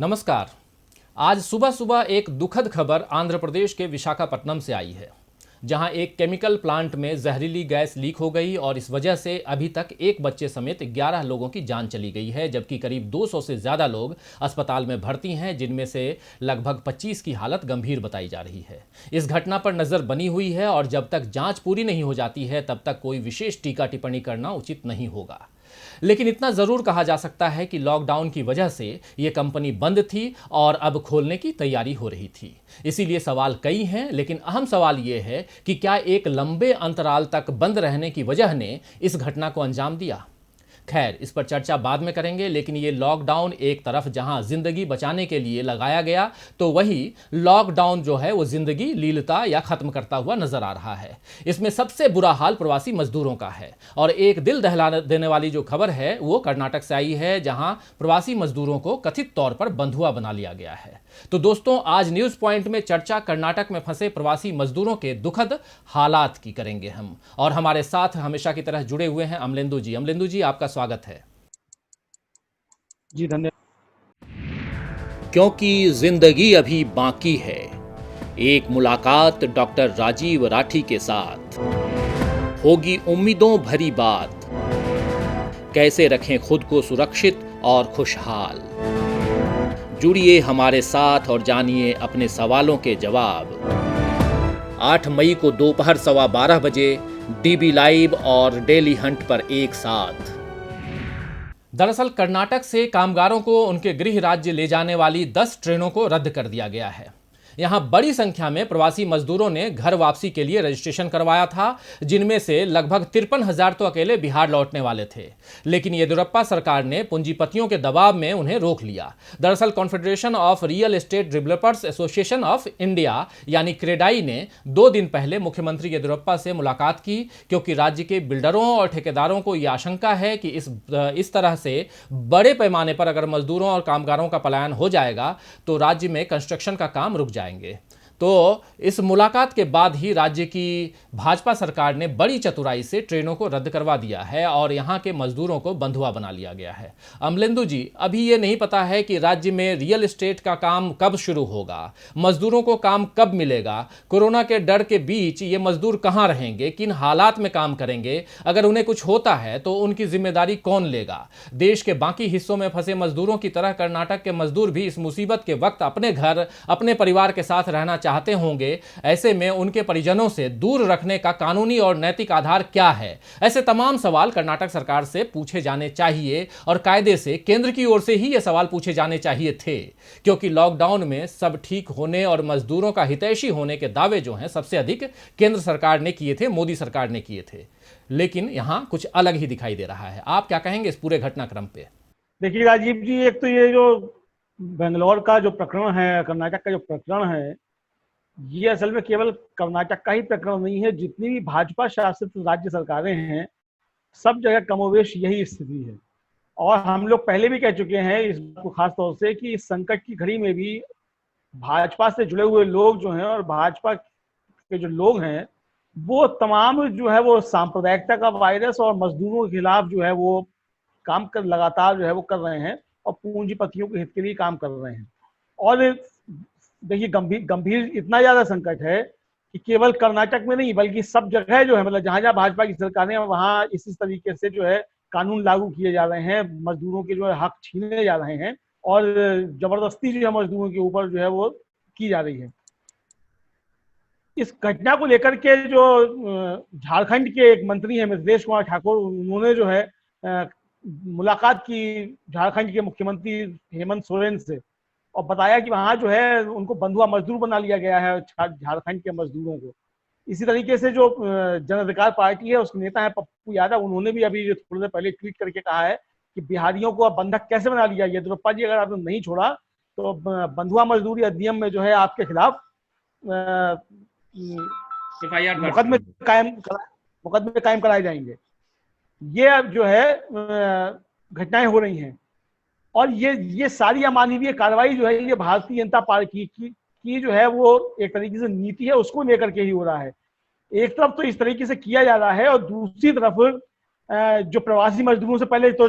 नमस्कार। आज सुबह सुबह एक दुखद खबर आंध्र प्रदेश के विशाखापट्टनम से आई है, जहां एक केमिकल प्लांट में जहरीली गैस लीक हो गई और इस वजह से अभी तक एक बच्चे समेत 11 लोगों की जान चली गई है, जबकि करीब 200 से ज़्यादा लोग अस्पताल में भर्ती हैं, जिनमें से लगभग 25 की हालत गंभीर बताई जा रही है। इस घटना पर नज़र बनी हुई है और जब तक जांच पूरी नहीं हो जाती है तब तक कोई विशेष टीका टिप्पणी करना उचित नहीं होगा। लेकिन इतना ज़रूर कहा जा सकता है कि लॉकडाउन की वजह से ये कंपनी बंद थी और अब खोलने की तैयारी हो रही थी। इसीलिए सवाल कई हैं, लेकिन अहम सवाल ये है कि क्या एक लंबे अंतराल तक बंद रहने की वजह ने इस घटना को अंजाम दिया। खैर, इस पर चर्चा बाद में करेंगे, लेकिन ये लॉकडाउन एक तरफ जहां जिंदगी बचाने के लिए लगाया गया, तो वही लॉकडाउन जो है वो जिंदगी लीलता या खत्म करता हुआ नजर आ रहा है। इसमें सबसे बुरा हाल प्रवासी मजदूरों का है और एक दिल दहला देने वाली जो खबर है वो कर्नाटक से आई है, जहां प्रवासी मजदूरों को कथित तौर पर बंधुआ बना लिया गया है। तो दोस्तों, आज न्यूज पॉइंट में चर्चा कर्नाटक में फंसे प्रवासी मजदूरों के दुखद हालात की करेंगे हम, और हमारे साथ हमेशा की तरह जुड़े हुए हैं अमलेंदु जी। अमलेंदु जी, आपका स्वागत है। जी धन्यवाद। क्योंकि जिंदगी अभी बाकी है, एक मुलाकात डॉक्टर राजीव राठी के साथ होगी उम्मीदों भरी बात। कैसे रखें खुद को सुरक्षित और खुशहाल। जुड़िए हमारे साथ और जानिए अपने सवालों के जवाब। 8 मई को दोपहर 12:15 बजे डीबी लाइव और डेली हंट पर एक साथ। दरअसल कर्नाटक से कामगारों को उनके गृह राज्य ले जाने वाली 10 ट्रेनों को रद्द कर दिया गया है। यहां बड़ी संख्या में प्रवासी मजदूरों ने घर वापसी के लिए रजिस्ट्रेशन करवाया था, जिनमें से लगभग 53,000 तो अकेले बिहार लौटने वाले थे। लेकिन येदियुरप्पा सरकार ने पूंजीपतियों के दबाव में उन्हें रोक लिया। दरअसल confederation of real estate developers association of India यानी क्रेडाई ने 2 दिन पहले मुख्यमंत्री येदियुरप्पा से मुलाकात की, क्योंकि राज्य के बिल्डरों और ठेकेदारों को यह आशंका है कि इस तरह से बड़े पैमाने पर अगर मजदूरों और कामगारों का पलायन हो जाएगा तो राज्य में कंस्ट्रक्शन का काम रुक जाएगा। तो इस मुलाकात के बाद ही राज्य की भाजपा सरकार ने बड़ी चतुराई से ट्रेनों को रद्द करवा दिया है और यहां के मजदूरों को बंधुआ बना लिया गया है। अमलेंदु जी, अभी ये नहीं पता है कि राज्य में रियल एस्टेट का काम कब शुरू होगा, मजदूरों को काम कब मिलेगा, कोरोना के डर के बीच ये मजदूर कहां रहेंगे, किन हालात में काम करेंगे, अगर उन्हें कुछ होता है तो उनकी जिम्मेदारी कौन लेगा। देश के बाकी हिस्सों में फंसे मजदूरों की तरह कर्नाटक के मजदूर भी इस मुसीबत के वक्त अपने घर, अपने परिवार के साथ रहना चाहते होंगे। ऐसे में उनके परिजनों से दूर रखने का कानूनी और नैतिक आधार क्या है? ऐसे तमाम सवाल कर्नाटक सरकार से पूछे जाने चाहिए और कायदे से केंद्र की ओर से ही ये सवाल पूछे जाने चाहिए थे, क्योंकि लॉकडाउन में सब ठीक होने और मजदूरों का हितैषी होने के दावे जो हैं सबसे अधिक केंद्र सरकार ने किए थे, मोदी सरकार ने किए थे। लेकिन यहां कुछ अलग ही दिखाई दे रहा है। आप क्या कहेंगे इस पूरे घटनाक्रम पे? देखिए राजीव जी, एक तो ये जो बेंगलोर का जो प्रकरण है, कर्नाटक का जो प्रकरण है, ये असल में केवल कर्नाटक का ही प्रकरण नहीं है। जितनी भी भाजपा शासित राज्य सरकारें हैं, सब जगह कमोवेश यही स्थिति है। और हम लोग पहले भी कह चुके हैं इस बात को खास तौर से कि इस संकट की घड़ी में भी भाजपा से जुड़े हुए लोग जो हैं और भाजपा के जो लोग हैं, वो तमाम जो है वो सांप्रदायिकता का वायरस और मजदूरों के खिलाफ जो है वो काम कर लगातार जो है वो कर रहे हैं और पूंजीपतियों के हित के लिए काम कर रहे हैं। और देखिए, गंभीर इतना ज्यादा संकट है कि केवल कर्नाटक में नहीं बल्कि सब जगह जो है, मतलब जहां जहां भाजपा की सरकारें हैं वहां इसी तरीके से जो है कानून लागू किए जा रहे हैं, मजदूरों के जो है हक छीने जा रहे हैं और जबरदस्ती जो है मजदूरों के ऊपर जो है वो की जा रही है। इस घटना को लेकर के जो झारखंड के एक मंत्री हैं मिथिलेश कुमार ठाकुर, उन्होंने जो है मुलाकात की झारखंड के मुख्यमंत्री हेमंत सोरेन से और बताया कि वहां जो है उनको बंधुआ मजदूर बना लिया गया है झारखंड के मजदूरों को। इसी तरीके से जो जन अधिकार पार्टी है उसके नेता है पप्पू यादव, उन्होंने भी अभी थोड़ी देर पहले ट्वीट करके कहा है कि बिहारियों को अब बंधक कैसे बना लिया। येदियुरप्पा जी, अगर आपने नहीं छोड़ा तो बंधुआ मजदूरी अधिनियम में जो है आपके खिलाफ मुकदमे कायम कराए जाएंगे। ये अब जो है घटनाएं हो रही हैं और ये सारी अमानवीय कार्रवाई जो है ये भारतीय जनता पार्टी की जो है वो एक तरीके से नीति है, उसको लेकर के ही हो रहा है। एक तरफ तो इस तरीके से किया जा रहा है और दूसरी तरफ जो प्रवासी मजदूरों से पहले तो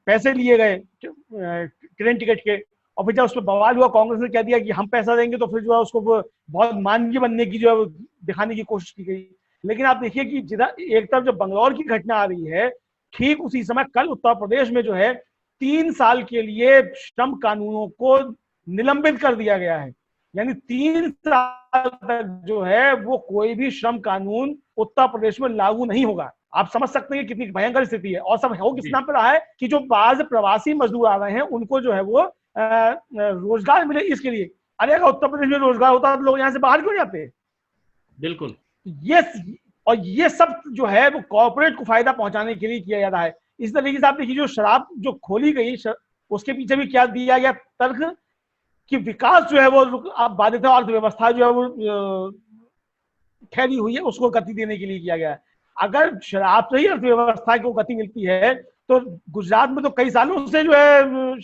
पैसे लिए गए ट्रेन टिकट के, और फिर जब उस पर बवाल हुआ, कांग्रेस ने कह दिया कि हम पैसा देंगे, तो फिर जो है उसको बहुत मानवीय बनने की जो है दिखाने की कोशिश की गई। लेकिन आप देखिए कि जिधर एक तरफ जो बंगलौर की घटना आ रही है, ठीक उसी समय कल उत्तर प्रदेश में जो है 3 साल के लिए श्रम कानूनों को निलंबित कर दिया गया है। यानी 3 साल तक जो है वो कोई भी श्रम कानून उत्तर प्रदेश में लागू नहीं होगा। आप समझ सकते हैं कि कितनी भयंकर स्थिति है। और सब हो किस नाम पर रहा है कि जो बाहर से प्रवासी मजदूर आ रहे हैं उनको जो है वो रोजगार मिले इसके लिए। अरे अगर उत्तर प्रदेश में रोजगार होता तो लोग यहाँ से बाहर क्यों जाते? बिल्कुल। ये और ये सब जो है वो कॉर्पोरेट को फायदा पहुंचाने के लिए किया जा रहा है। इस तरीके से आप देखिए जो शराब जो खोली गई उसके पीछे भी क्या दिया गया तर्क कि विकास जो है वो आप बाधित अर्थव्यवस्था जो है वो ठहरी हुई है उसको गति देने के लिए किया गया है। अगर शराब से ही अर्थव्यवस्था को गति मिलती है तो गुजरात में तो कई सालों से जो है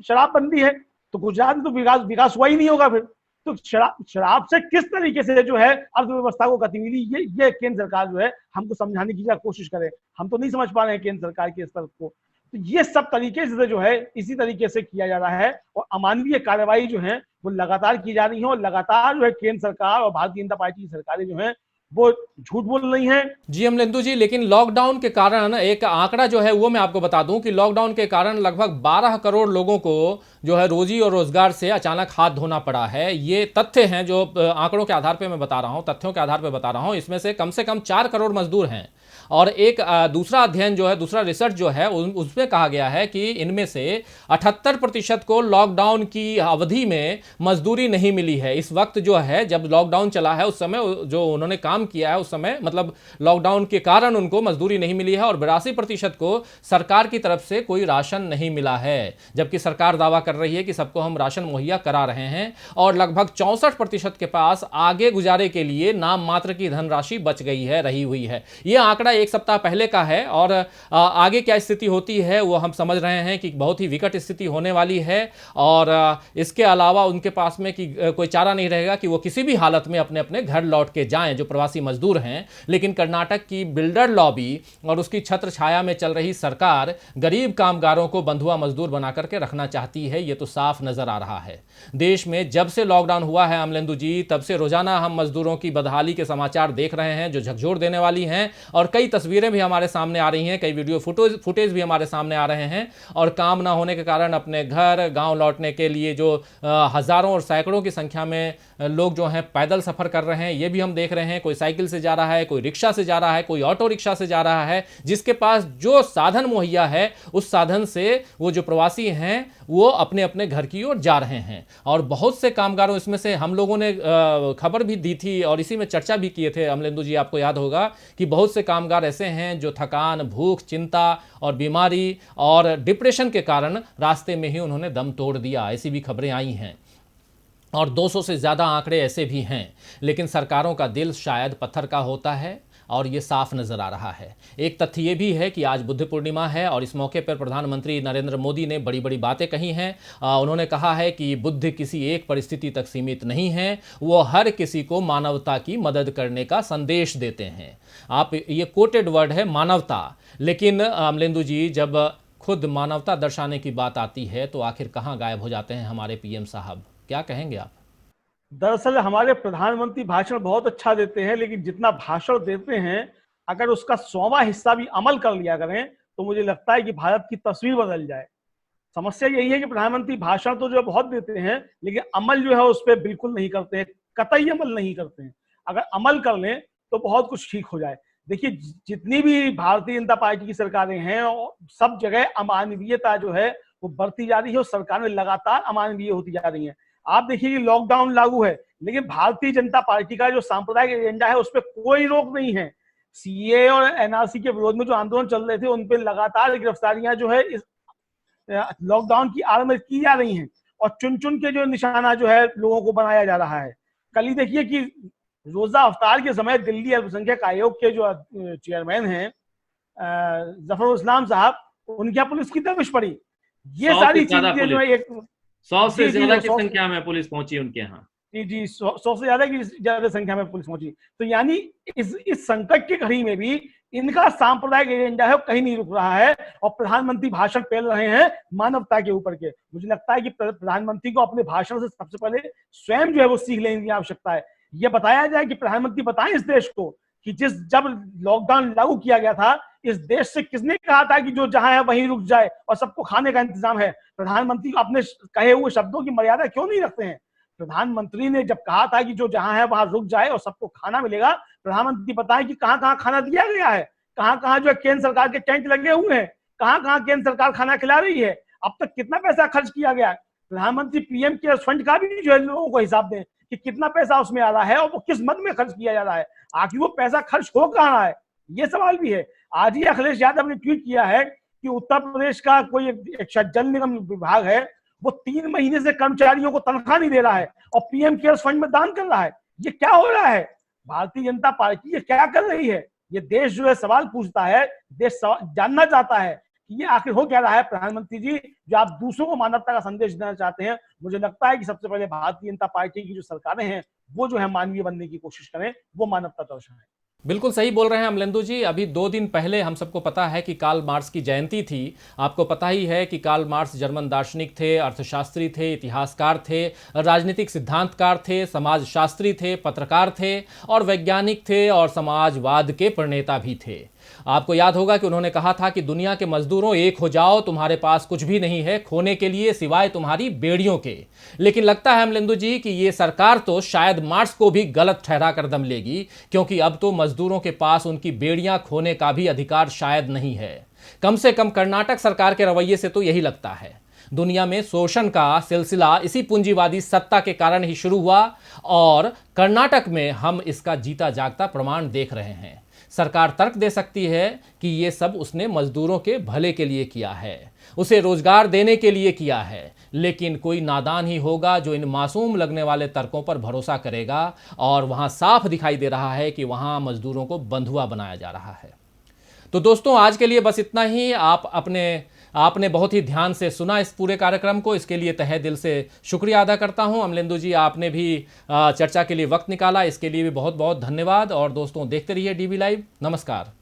शराबबंदी है, तो गुजरात में तो विकास हुआ ही नहीं होगा फिर। तो शराब से किस तरीके से जो है अर्थव्यवस्था को गति मिली, ये केंद्र सरकार जो है हमको समझाने की कोशिश करे। हम तो नहीं समझ पा रहे हैं केंद्र सरकार के स्तर को। तो ये सब तरीके से जो है इसी तरीके से किया जा रहा है और अमानवीय कार्रवाई जो है वो लगातार की जा रही है। और लगातार जो है केंद्र सरकार और भारतीय जनता पार्टी की सरकारें जो है वो झूठ बोल रही हैं। जी अमलेंदु जी, लेकिन लॉकडाउन के कारण एक आंकड़ा जो है वो मैं आपको बता दूं कि लॉकडाउन के कारण लगभग 12 करोड़ लोगों को जो है रोजी और रोजगार से अचानक हाथ धोना पड़ा है। ये तथ्य हैं जो आंकड़ों के आधार पे मैं बता रहा हूं, तथ्यों के आधार पे बता रहा हूं। इसमें से कम 4 करोड़ मजदूर हैं। और एक दूसरा अध्ययन जो है, दूसरा रिसर्च जो है उसमें कहा गया है कि इनमें से 78% को लॉकडाउन की अवधि में मजदूरी नहीं मिली है। इस वक्त जो है जब लॉकडाउन चला है उस समय जो उन्होंने काम किया है उस समय मतलब लॉकडाउन के कारण उनको मजदूरी नहीं मिली है। और 82% को सरकार की तरफ से कोई राशन नहीं मिला है, जबकि सरकार दावा कर रही है कि सबको हम राशन मुहैया करा रहे हैं। और लगभग 64% के पास आगे गुजारे के लिए नाम मात्र की धनराशि बच गई है, रही हुई है। यह आंकड़ा एक सप्ताह पहले का है और आगे क्या स्थिति होती है वो हम समझ रहे हैं कि बहुत ही विकट स्थिति होने वाली है। और इसके अलावा उनके पास में कि कोई चारा नहीं रहेगा कि वो किसी भी हालत में अपने अपने घर लौट के जाएं, जो प्रवासी मजदूर हैं। लेकिन कर्नाटक की बिल्डर लॉबी और उसकी छत्र छाया में चल रही सरकार गरीब कामगारों को बंधुआ मजदूर बना करके रखना चाहती है, ये तो साफ नजर आ रहा है। देश में जब से लॉकडाउन हुआ है अमलेंदु जी, तब से रोजाना हम मजदूरों की बदहाली के समाचार देख रहे हैं जो झकझोर देने वाली हैं। और कई तस्वीरें भी हमारे सामने आ रही हैं, कई वीडियो फुटेज भी हमारे सामने आ रहे हैं। और काम ना होने के कारण अपने घर गांव लौटने के लिए जो हजारों और सैकड़ों की संख्या में लोग जो हैं पैदल सफर कर रहे हैं, ये भी हम देख रहे हैं। कोई साइकिल से जा रहा है, कोई रिक्शा से जा रहा है, कोई ऑटो रिक्शा से जा रहा है। जिसके पास जो साधन मुहैया है उस साधन से वो जो प्रवासी हैं वो अपने अपने घर की ओर जा रहे हैं। और बहुत से कामगारों, इसमें से हम लोगों ने खबर भी दी थी और इसी में चर्चा भी किए थे अमलेंदु जी, आपको याद होगा कि बहुत से कामगार ऐसे हैं जो थकान, भूख, चिंता और बीमारी और डिप्रेशन के कारण रास्ते में ही उन्होंने दम तोड़ दिया, ऐसी भी खबरें आई हैं। और 200 से ज़्यादा आंकड़े ऐसे भी हैं। लेकिन सरकारों का दिल शायद पत्थर का होता है और ये साफ नजर आ रहा है। एक तथ्य ये भी है कि आज बुद्ध पूर्णिमा है और इस मौके पर प्रधानमंत्री नरेंद्र मोदी ने बड़ी बड़ी बातें कही हैं। उन्होंने कहा है कि बुद्ध किसी एक परिस्थिति तक सीमित नहीं है, वो हर किसी को मानवता की मदद करने का संदेश देते हैं। आप ये कोटेड वर्ड है मानवता। लेकिन अमलेंदु जी, जब खुद मानवता दर्शाने की बात आती है तो आखिर कहाँ गायब हो जाते हैं हमारे पीएम साहब? क्या कहेंगे आप? दरअसल हमारे प्रधानमंत्री भाषण बहुत अच्छा देते हैं, लेकिन जितना भाषण देते हैं अगर उसका 100वां हिस्सा भी अमल कर लिया करें तो मुझे लगता है कि भारत की तस्वीर बदल जाए। समस्या यही है कि प्रधानमंत्री भाषण तो जो बहुत देते हैं लेकिन अमल जो है उस पर बिल्कुल नहीं करते हैं, कतई अमल नहीं करते हैं। अगर अमल कर लें तो बहुत कुछ ठीक हो जाए। देखिए जितनी भी भारतीय जनता पार्टी की सरकारें हैं सब जगह अमानवीयता जो है वो बढ़ती जा रही है और सरकारें लगातार अमानवीय होती जा रही हैं। आप देखिए कि लॉकडाउन लागू है लेकिन भारतीय जनता पार्टी का जो सांप्रदायिक एजेंडा है उस पर कोई रोक नहीं है। सीए और एनआरसी के विरोध में जो आंदोलन चल रहे थे उन पर लगातार गिरफ्तारियां जो है इस लॉकडाउन की आड़ में की जा रही हैं और चुन चुन के जो निशाना जो है लोगों को बनाया जा रहा है। कल ही देखिए कि रोजा अफ्तार के समय दिल्ली अल्पसंख्यक आयोग के जो चेयरमैन हैं जफर इस्लाम साहब, उनके यहाँ पुलिस की दबिश पड़ी। ये सारी चीजें जो है 100 से ज्यादा की संख्या में पुलिस पहुंची उनके यहाँ। जी 100 से ज्यादा की ज्यादा संख्या में पुलिस पहुंची। तो यानी इस संकट की घड़ी में भी इनका सांप्रदायिक एजेंडा है, कहीं नहीं रुक रहा है और प्रधानमंत्री भाषण पेल रहे हैं मानवता के ऊपर के। मुझे लगता है कि प्रधानमंत्री को अपने भाषण से सबसे पहले स्वयं जो है वो सीख लेने की आवश्यकता है। ये बताया जाए कि प्रधानमंत्री बताएं इस देश को कि जब लॉकडाउन लागू किया गया था, इस देश से किसने कहा था कि जो जहां है वहीं रुक जाए और सबको खाने का इंतजाम है? प्रधानमंत्री अपने कहे हुए शब्दों की मर्यादा क्यों नहीं रखते हैं? प्रधानमंत्री ने जब कहा था कि जो जहां है वहां रुक जाए और सबको खाना मिलेगा, प्रधानमंत्री बताएं कि कहां कहां खाना दिया गया है, कहां कहां जो है केंद्र सरकार के टेंट लगे हुए हैं, कहां कहां केंद्र सरकार खाना खिला रही है, अब तक कितना पैसा खर्च किया गया है? प्रधानमंत्री पीएम केयर्स फंड का भी जो है लोगों को हिसाब दें कि कितना पैसा उसमें आ रहा है और वो किस मद में खर्च किया जा रहा है, आखिर वो पैसा खर्च हो कहाँ रहा है, ये सवाल भी है। आज ही अखिलेश यादव ने ट्वीट किया है कि उत्तर प्रदेश का कोई एक जल निगम विभाग है, वो 3 महीने से कर्मचारियों को तनख्वाह नहीं दे रहा है और पीएम केयर्स फंड में दान कर रहा है। ये क्या हो रहा है? भारतीय जनता पार्टी ये क्या कर रही है? ये देश जो है सवाल पूछता है, देश जानना चाहता है कि ये आखिर हो क्या रहा है। प्रधानमंत्री जी, जो आप दूसरों को मानवता का संदेश देना चाहते हैं, मुझे लगता है कि सबसे पहले भारतीय जनता पार्टी की जो सरकारें हैं वो जो है मानवीय बनने की कोशिश करें, वो मानवता दर्शाएं। बिल्कुल सही बोल रहे हैं अमलेंदु जी। अभी 2 दिन पहले हम सबको पता है कि कार्ल मार्क्स की जयंती थी। आपको पता ही है कि कार्ल मार्क्स जर्मन दार्शनिक थे, अर्थशास्त्री थे, इतिहासकार थे, राजनीतिक सिद्धांतकार थे, समाजशास्त्री थे, पत्रकार थे और वैज्ञानिक थे और समाजवाद के प्रणेता भी थे। आपको याद होगा कि उन्होंने कहा था कि दुनिया के मजदूरों एक हो जाओ, तुम्हारे पास कुछ भी नहीं है खोने के लिए सिवाय तुम्हारी बेड़ियों के। लेकिन लगता है अमलेंदु जी कि ये सरकार तो शायद मार्क्स को भी गलत ठहरा कर दम लेगी, क्योंकि अब तो मजदूरों के पास उनकी बेड़ियां खोने का भी अधिकार शायद नहीं है। कम से कम कर्नाटक सरकार के रवैये से तो यही लगता है। दुनिया में शोषण का सिलसिला इसी पूंजीवादी सत्ता के कारण ही शुरू हुआ और कर्नाटक में हम इसका जीता जागता प्रमाण देख रहे हैं। सरकार तर्क दे सकती है कि ये सब उसने मजदूरों के भले के लिए किया है, उसे रोजगार देने के लिए किया है, लेकिन कोई नादान ही होगा जो इन मासूम लगने वाले तर्कों पर भरोसा करेगा और वहां साफ दिखाई दे रहा है कि वहां मजदूरों को बंधुआ बनाया जा रहा है। तो दोस्तों, आज के लिए बस इतना ही। आपने बहुत ही ध्यान से सुना इस पूरे कार्यक्रम को, इसके लिए तहे दिल से शुक्रिया अदा करता हूं। अमलेंदु जी, आपने भी चर्चा के लिए वक्त निकाला, इसके लिए भी बहुत बहुत धन्यवाद। और दोस्तों, देखते रहिए डीवी लाइव। नमस्कार।